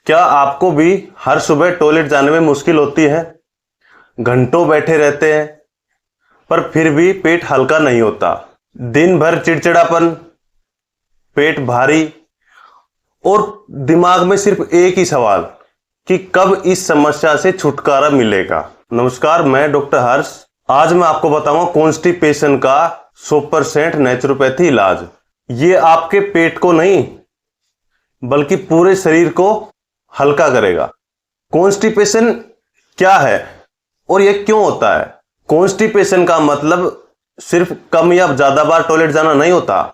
क्या आपको भी हर सुबह टॉयलेट जाने में मुश्किल होती है? घंटों बैठे रहते हैं पर फिर भी पेट हल्का नहीं होता। दिन भर चिड़चिड़ापन, पेट भारी और दिमाग में सिर्फ एक ही सवाल कि कब इस समस्या से छुटकारा मिलेगा। नमस्कार, मैं डॉक्टर हर्ष। आज मैं आपको बताऊंगा कॉन्स्टिपेशन का 100% नेचुरोपैथी इलाज। ये आपके पेट को नहीं बल्कि पूरे शरीर को हल्का करेगा। कॉन्स्टिपेशन क्या है और यह क्यों होता है? कॉन्स्टिपेशन का मतलब सिर्फ कम या ज्यादा बार टॉयलेट जाना नहीं होता।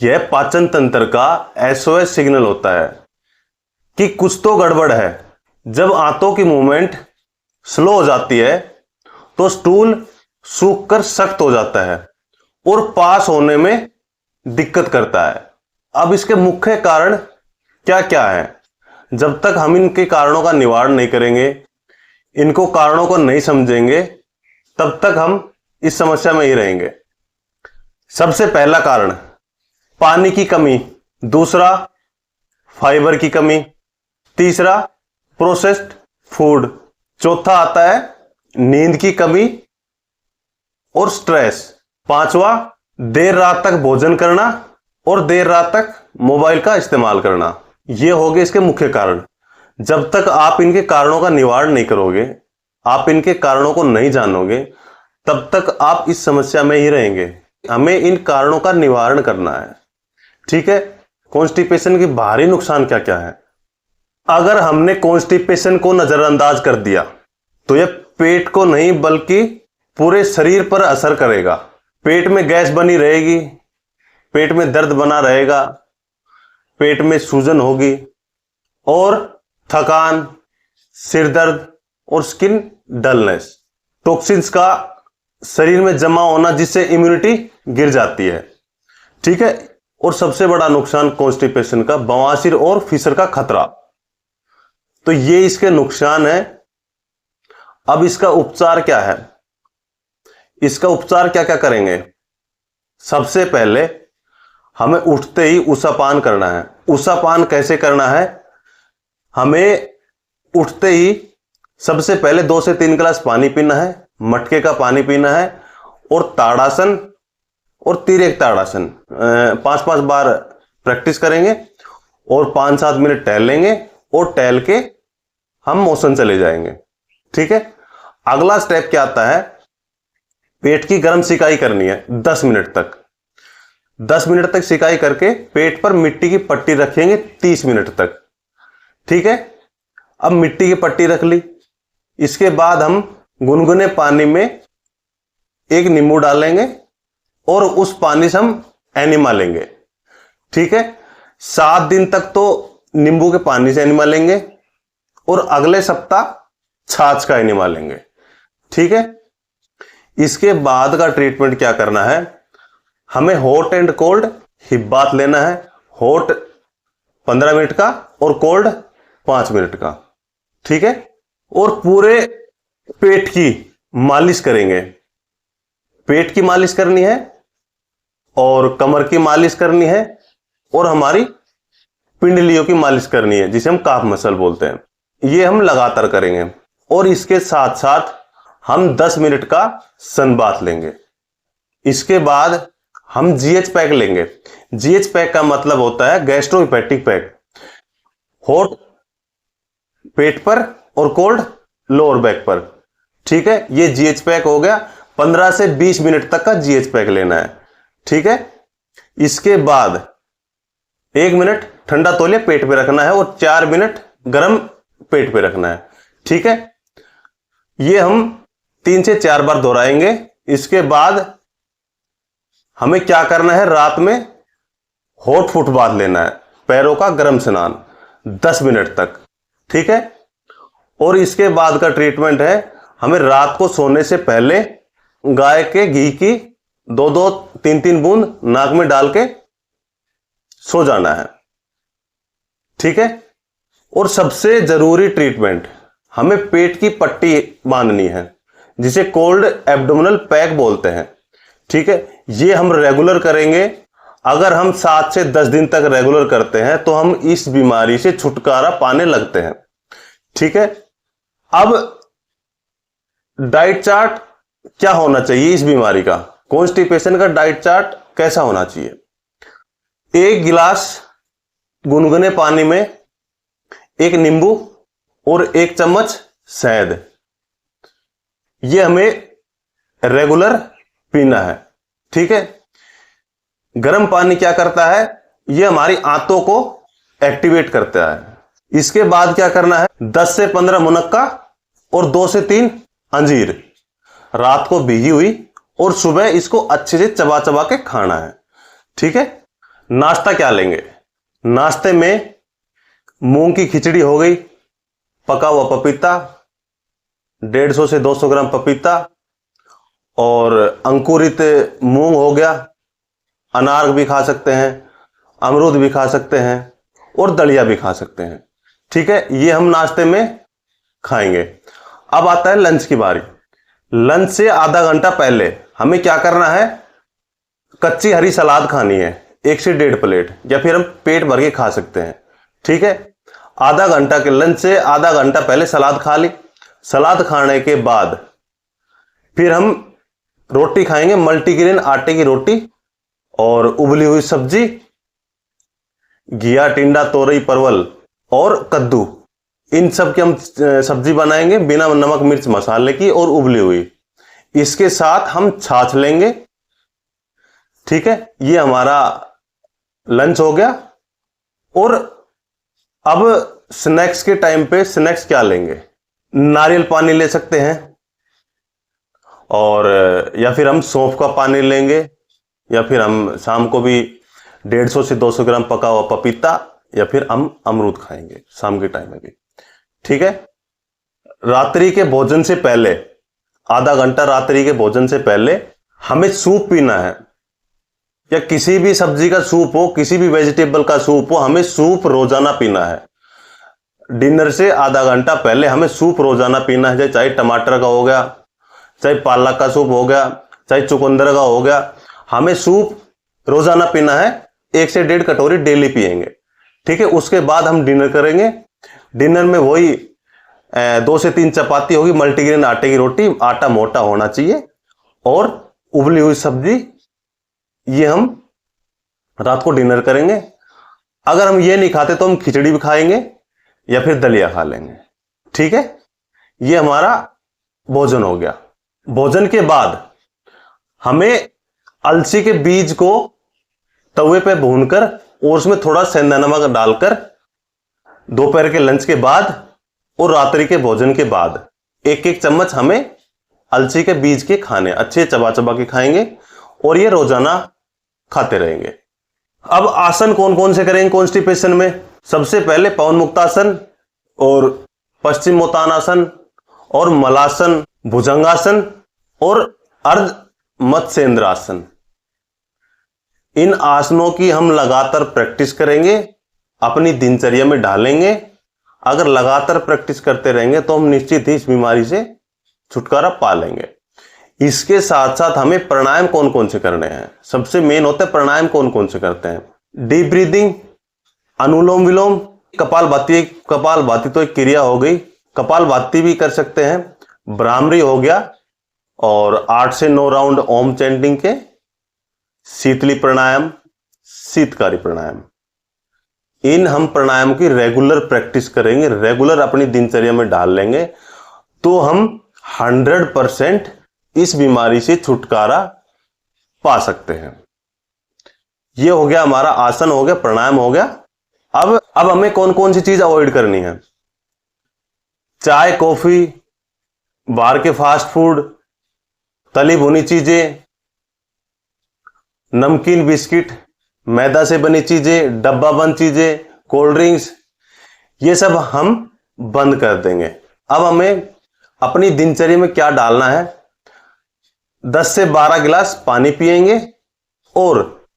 यह पाचन तंत्र का SOS सिग्नल होता है कि कुछ तो गड़बड़ है। जब आंतों की मूवमेंट स्लो हो जाती है तो स्टूल सूख कर सख्त हो जाता है और पास होने में दिक्कत करता है। अब इसके मुख्य कारण क्या क्या है? जब तक हम इनके कारणों का निवारण नहीं करेंगे, इनको कारणों को नहीं समझेंगे, तब तक हम इस समस्या में ही रहेंगे। सबसे पहला कारण पानी की कमी, दूसरा फाइबर की कमी, तीसरा प्रोसेस्ड फूड, चौथा आता है नींद की कमी और स्ट्रेस, पांचवा देर रात तक भोजन करना और देर रात तक मोबाइल का इस्तेमाल करना। ये हो गए इसके मुख्य कारण। जब तक आप इनके कारणों का निवारण नहीं करोगे, आप इनके कारणों को नहीं जानोगे, तब तक आप इस समस्या में ही रहेंगे। हमें इन कारणों का निवारण करना है। ठीक है, कॉन्स्टिपेशन के बाहरी नुकसान क्या क्या है? अगर हमने कॉन्स्टिपेशन को नजरअंदाज कर दिया तो यह पेट को नहीं बल्कि पूरे शरीर पर असर करेगा। पेट में गैस बनी रहेगी, पेट में दर्द बना रहेगा, पेट में सूजन होगी और थकान, सिर दर्द और स्किन डलनेस, टॉक्सिन्स का शरीर में जमा होना जिससे इम्यूनिटी गिर जाती है। ठीक है, और सबसे बड़ा नुकसान कॉन्स्टिपेशन का बवासीर और फिशर का खतरा। तो ये इसके नुकसान है। अब इसका उपचार क्या है? इसका उपचार क्या क्या करेंगे? सबसे पहले हमें उठते ही ऊषापान करना है। ऊषापान कैसे करना है? हमें उठते ही सबसे पहले 2 से 3 गिलास पानी पीना है, मटके का पानी पीना है और ताड़ासन और तिर्यक ताड़ासन 5-5 बार प्रैक्टिस करेंगे और 5-7 मिनट टहल लेंगे और टहल के हम मोशन चले जाएंगे। ठीक है, अगला स्टेप क्या आता है? पेट की गर्म सिकाई करनी है 10 मिनट तक। 10 मिनट तक सिकाई करके पेट पर मिट्टी की पट्टी रखेंगे 30 मिनट तक। ठीक है, अब मिट्टी की पट्टी रख ली। इसके बाद हम गुनगुने पानी में एक नींबू डालेंगे और उस पानी से हम एनिमा लेंगे। ठीक है, 7 दिन तक तो नींबू के पानी से एनिमा लेंगे और अगले सप्ताह छाछ का एनिमा लेंगे। ठीक है, इसके बाद का ट्रीटमेंट क्या करना है? हमें hot and cold hip bath लेना है। हॉट 15 मिनट का और कोल्ड 5 मिनट का। ठीक है, और पूरे पेट की मालिश करेंगे। पेट की मालिश करनी है और कमर की मालिश करनी है और हमारी पिंडलियों की मालिश करनी है जिसे हम काफ मसल बोलते हैं। ये हम लगातार करेंगे और इसके साथ साथ हम 10 मिनट का सन बाथ लेंगे। इसके बाद हम GH पैक लेंगे। GH पैक का मतलब होता है गैस्ट्रोहिपैटिक पैक। हॉट पेट पर और कोल्ड लोअर बैक पर। ठीक है, ये GH पैक हो गया। 15 से 20 मिनट तक का GH पैक लेना है। ठीक है, इसके बाद 1 मिनट ठंडा तौलिया पेट पे रखना है और 4 मिनट गर्म पेट पे रखना है। ठीक है, ये हम 3 से 4 बार दोहराएंगे। इसके बाद हमें क्या करना है? रात में हॉट फुट बाथ लेना है, पैरों का गर्म स्नान 10 मिनट तक। ठीक है, और इसके बाद का ट्रीटमेंट है हमें रात को सोने से पहले गाय के घी की 2-2, 3-3 बूंद नाक में डाल के सो जाना है। ठीक है, और सबसे जरूरी ट्रीटमेंट, हमें पेट की पट्टी बांधनी है जिसे कोल्ड एब्डोमिनल पैक बोलते हैं। ठीक है, ये हम रेगुलर करेंगे अगर हम 7 से 10 दिन तक रेगुलर करते हैं तो हम इस बीमारी से छुटकारा पाने लगते हैं। ठीक है, अब डाइट चार्ट क्या होना चाहिए इस बीमारी का, कॉन्स्टिपेशन का डाइट चार्ट कैसा होना चाहिए। 1 गिलास गुनगुने पानी में 1 नींबू और 1 चम्मच शहद, यह हमें रेगुलर पीना है। ठीक है, गर्म पानी क्या करता है, यह हमारी आंतों को एक्टिवेट करता है। इसके बाद क्या करना है, 10 से 15 मुनक्का और 2 से 3 अंजीर रात को भीगी हुई, और सुबह इसको अच्छे से चबा चबा के खाना है। ठीक है, नाश्ता क्या लेंगे, नाश्ते में मूंग की खिचड़ी हो गई, पका हुआ पपीता 150 से 200 ग्राम पपीता, और अंकुरित मूंग हो गया, अनार भी खा सकते हैं, अमरूद भी खा सकते हैं, और दलिया भी खा सकते हैं। ठीक है, ये हम नाश्ते में खाएंगे। अब आता है लंच की बारी। लंच से आधा घंटा पहले हमें क्या करना है, कच्ची हरी सलाद खानी है 1 से 1.5 प्लेट, या फिर हम पेट भर के खा सकते हैं। ठीक है, आधा घंटा के लंच से आधा घंटा पहले सलाद खा ली। सलाद खाने के बाद फिर हम रोटी खाएंगे, मल्टीग्रेन आटे की रोटी और उबली हुई सब्जी, घिया, टिंडा, तोरई, परवल और कद्दू, इन सब की हम सब्जी बनाएंगे बिना नमक मिर्च मसाले की और उबली हुई। इसके साथ हम छाछ लेंगे। ठीक है, ये हमारा लंच हो गया। और अब स्नैक्स के टाइम पे स्नैक्स क्या लेंगे, नारियल पानी ले सकते हैं, और या फिर हम सौंफ का पानी लेंगे, या फिर हम शाम को भी 150 से 200 ग्राम पका हुआ पपीता, या फिर हम अमरूद खाएंगे शाम के टाइम में भी। ठीक है, रात्रि के भोजन से पहले आधा घंटा, रात्रि के भोजन से पहले हमें सूप पीना है, या किसी भी सब्जी का सूप हो, किसी भी वेजिटेबल का सूप हो, हमें सूप रोजाना पीना है। डिनर से आधा घंटा पहले हमें सूप रोजाना पीना है, चाहे टमाटर का हो गया, चाहे पालक का सूप हो गया, चाहे चुकंदर का हो गया, हमें सूप रोजाना पीना है। 1 से 1.5 कटोरी डेली पिएंगे। ठीक है, उसके बाद हम डिनर करेंगे। डिनर में वही 2 से 3 चपाती होगी, मल्टीग्रेन आटे की रोटी, आटा मोटा होना चाहिए, और उबली हुई सब्जी, ये हम रात को डिनर करेंगे। अगर हम ये नहीं खाते तो हम खिचड़ी भी खाएंगे या फिर दलिया खा लेंगे। ठीक है, ये हमारा भोजन हो गया। भोजन के बाद हमें अलसी के बीज को तवे पे भूनकर और उसमें थोड़ा सेंधा नमक डालकर दोपहर के लंच के बाद और रात्रि के भोजन के बाद 1-1 चम्मच हमें अलसी के बीज के खाने, अच्छे चबा चबा के खाएंगे, और ये रोजाना खाते रहेंगे। अब आसन कौन कौन से करेंगे कॉन्स्टिपेशन में। सबसे पहले पवन मुक्तासन और पश्चिमोत्तानासन और मलासन, भुजंगासन और अर्ध मत्स्येंद्रासन। इन आसनों की हम लगातार प्रैक्टिस करेंगे, अपनी दिनचर्या में डालेंगे। अगर लगातार प्रैक्टिस करते रहेंगे तो हम निश्चित ही इस बीमारी से छुटकारा पा लेंगे। इसके साथ साथ हमें प्राणायाम कौन कौन से करने हैं, सबसे मेन होता है प्राणायाम कौन कौन से करते हैं। डीप ब्रीदिंग, अनुलोम विलोम, कपालभाति। कपालभाति तो एक क्रिया हो गई, कपालभाति भी कर सकते हैं। भ्रामरी हो गया, और 8 से 9 राउंड ओम चैंटिंग के। शीतली प्राणायाम, शीतकारी प्राणायाम, इन हम प्राणायाम की रेगुलर प्रैक्टिस करेंगे, रेगुलर अपनी दिनचर्या में डाल लेंगे, तो हम 100% इस बीमारी से छुटकारा पा सकते हैं। यह हो गया हमारा आसन, हो गया प्राणायाम, हो गया। अब हमें कौन कौन सी चीज अवॉइड करनी है। चाय, कॉफी, बाहर के फास्ट फूड, तली भुनी चीजें, नमकीन, बिस्किट, मैदा से बनी चीजें, डब्बा बंद चीजें, कोल्ड ड्रिंक्स, ये सब हम बंद कर देंगे। अब हमें अपनी दिनचर्या में क्या डालना है, 10 से 12 गिलास पानी पिएंगे, और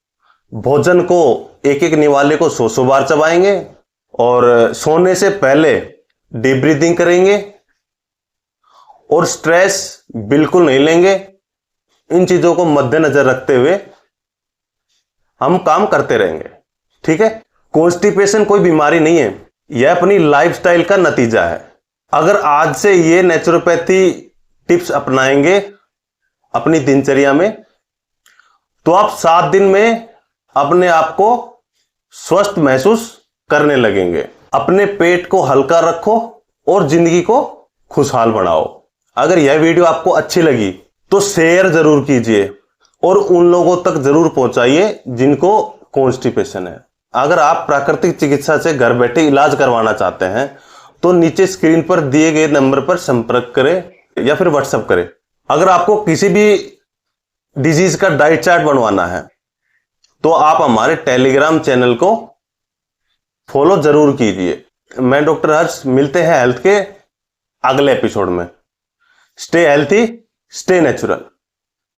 भोजन को 1-1 निवाले को 100 बार चबाएंगे, और सोने से पहले डीप ब्रीदिंग करेंगे, और स्ट्रेस बिल्कुल नहीं लेंगे। इन चीजों को मद्देनजर रखते हुए हम काम करते रहेंगे। ठीक है, कॉन्स्टिपेशन कोई बीमारी नहीं है, यह अपनी लाइफस्टाइल का नतीजा है। अगर आज से ये नेचुरोपैथी टिप्स अपनाएंगे अपनी दिनचर्या में, तो आप 7 दिन में अपने आप को स्वस्थ महसूस करने लगेंगे। अपने पेट को हल्का रखो और जिंदगी को खुशहाल बनाओ। अगर यह वीडियो आपको अच्छी लगी तो शेयर जरूर कीजिए और उन लोगों तक जरूर पहुंचाइए जिनको कॉन्स्टिपेशन है। अगर आप प्राकृतिक चिकित्सा से घर बैठे इलाज करवाना चाहते हैं तो नीचे स्क्रीन पर दिए गए नंबर पर संपर्क करें या फिर व्हाट्सएप करें। अगर आपको किसी भी डिजीज का डाइट चार्ट बनवाना है तो आप हमारे टेलीग्राम चैनल को फॉलो जरूर कीजिए। मैं डॉक्टर हर्ष, मिलते हैं हेल्थ के अगले एपिसोड में। Stay healthy, stay natural.